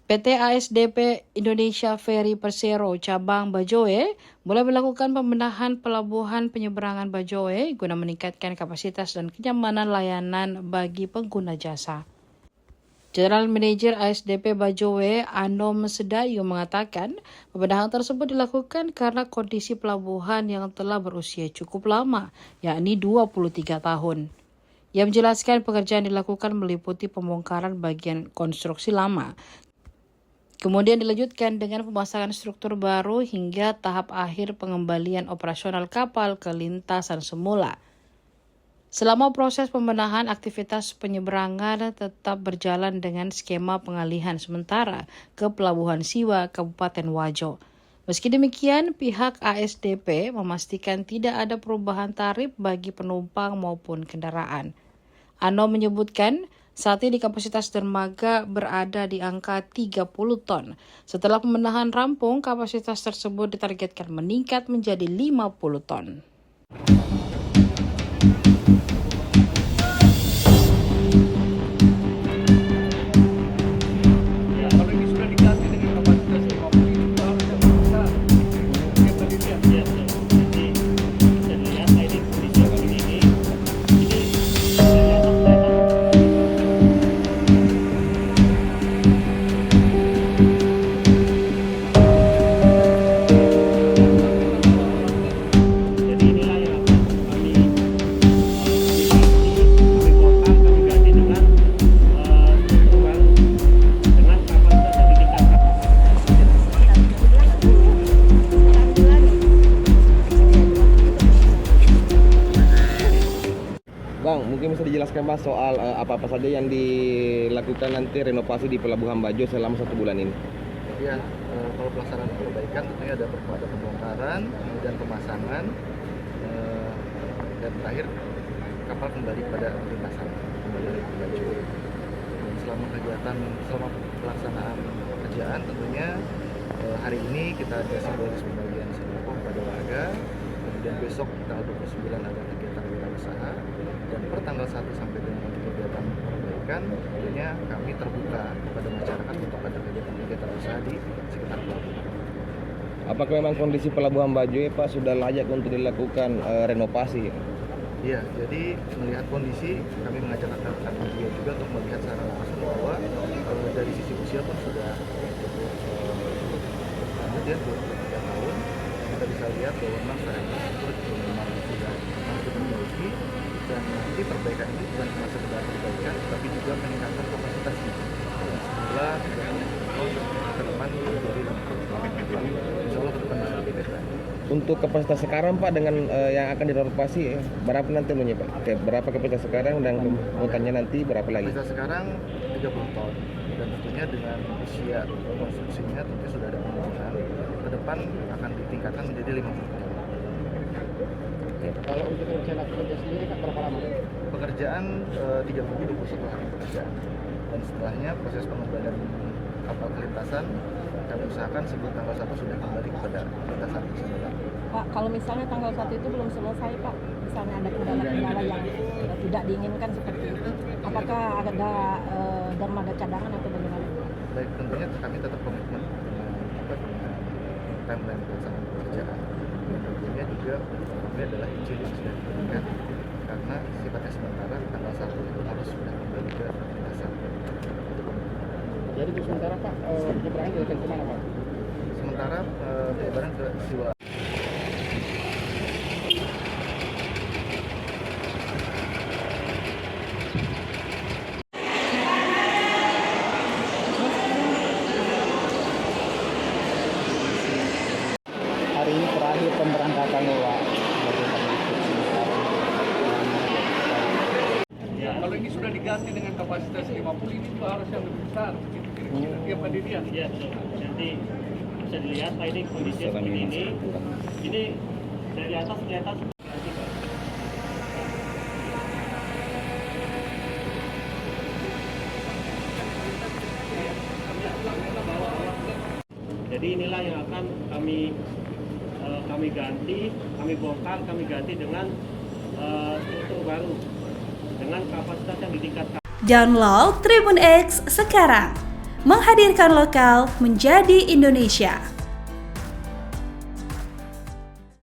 PT ASDP Indonesia Ferry Persero Cabang Bajoe mulai melakukan pembenahan pelabuhan penyeberangan Bajoe guna meningkatkan kapasitas dan kenyamanan layanan bagi pengguna jasa. General Manager ASDP Bajoe Anom Sedayu mengatakan pembenahan tersebut dilakukan karena kondisi pelabuhan yang telah berusia cukup lama, yakni 23 tahun. Ia menjelaskan pekerjaan dilakukan meliputi pembongkaran bagian konstruksi lama, kemudian dilanjutkan dengan pemasangan struktur baru hingga tahap akhir pengembalian operasional kapal ke lintasan semula. Selama proses pembenahan, aktivitas penyeberangan tetap berjalan dengan skema pengalihan sementara ke Pelabuhan Siwa, Kabupaten Wajo. Meski demikian, pihak ASDP memastikan tidak ada perubahan tarif bagi penumpang maupun kendaraan. Ano menyebutkan, saat ini kapasitas dermaga berada di angka 30 ton. Setelah pembenahan rampung, kapasitas tersebut ditargetkan meningkat menjadi 50 ton. Bang, mungkin bisa dijelaskan Mas soal apa-apa saja yang dilakukan nanti renovasi di Pelabuhan Bajo selama 1 bulan ini? Ya, kalau pelaksanaan perbaikan tentunya ada pembongkaran, kemudian pemasangan, dan terakhir kapal kembali pada lintasan, kembali ke Bajo. Dan selama pelaksanaan kerjaan tentunya hari ini kita ada simbolis pembagian sembako kepada warga, kemudian besok tanggal 29 ada kegiatan wirausaha, dan per tanggal 1 sampai dengan kegiatan perbaikan tentunya kami terbuka kepada masyarakat untuk ada kegiatan usaha di sekitar pelabuhan. Apakah memang kondisi Pelabuhan Bajo Pak sudah layak untuk dilakukan renovasi? Iya, jadi melihat kondisi kami mengajak rekan-rekan media juga untuk melihat secara langsung bahwa dari sisi usia pun sudah cukup lanjut ya, 23 tahun. Kita bisa lihat bahwa memang secara infrastruktur memang sudah memiliki, dan nanti perbaikan ini bukan cuma sekedar perbaikan, tapi juga meningkatkan kapasitasnya. Dan semula ke depan menjadi insya Allah ke depan bisa lebih baik lagi. Untuk kapasitas sekarang Pak dengan yang akan direnovasi berapa nanti Pak? Berapa kapasitas sekarang dan mutannya nanti berapa lagi? Kapasitas sekarang 30 ton, dan tentunya dengan usia konstruksinya tentunya sudah ada penurunan. Ke depan akan ditingkatkan menjadi 50 ton. Kalau untuk rencana kerja sendiri kan berapa lama? Pekerjaan 3 minggu 21 hari pekerjaan, dan setelahnya proses pengembalian kapal ke lintasan kami usahakan sebelum tanggal 1 sudah kembali kepada lintasan semula. Pak, kalau misalnya tanggal 1 itu belum selesai Pak, misalnya ada kendala-kendala yang tidak diinginkan seperti itu, apakah ada dermaga cadangan atau bagaimana? Baik, tentunya kami tetap komitmen dengan timeline pelaksanaan pekerjaan. Dan tentunya juga kami adalah izin yang sudah diberikan karena sifatnya sementara, tanggal 1 itu harus sudah kembali ke lintasan. Jadi untuk sementara Pak, penyeberangan dilakukan kemana Pak? Sementara penyebaran ke Siwa. Hari ini terakhir pemberangkatan Pak. Ya, kalau ini sudah diganti dengan kapasitas 50 ini itu harusnya lebih besar. Kira-kira tiap hari dia. Ya, nanti bisa dilihat Pak, ini kondisi seperti ini. Ini dari atas kelihatan seperti Pak. Jadi inilah yang akan kami ganti, kami bongkar, kami ganti dengan struktur baru dengan kapasitas yang ditingkatkan. Download Tribun X sekarang, menghadirkan lokal menjadi Indonesia.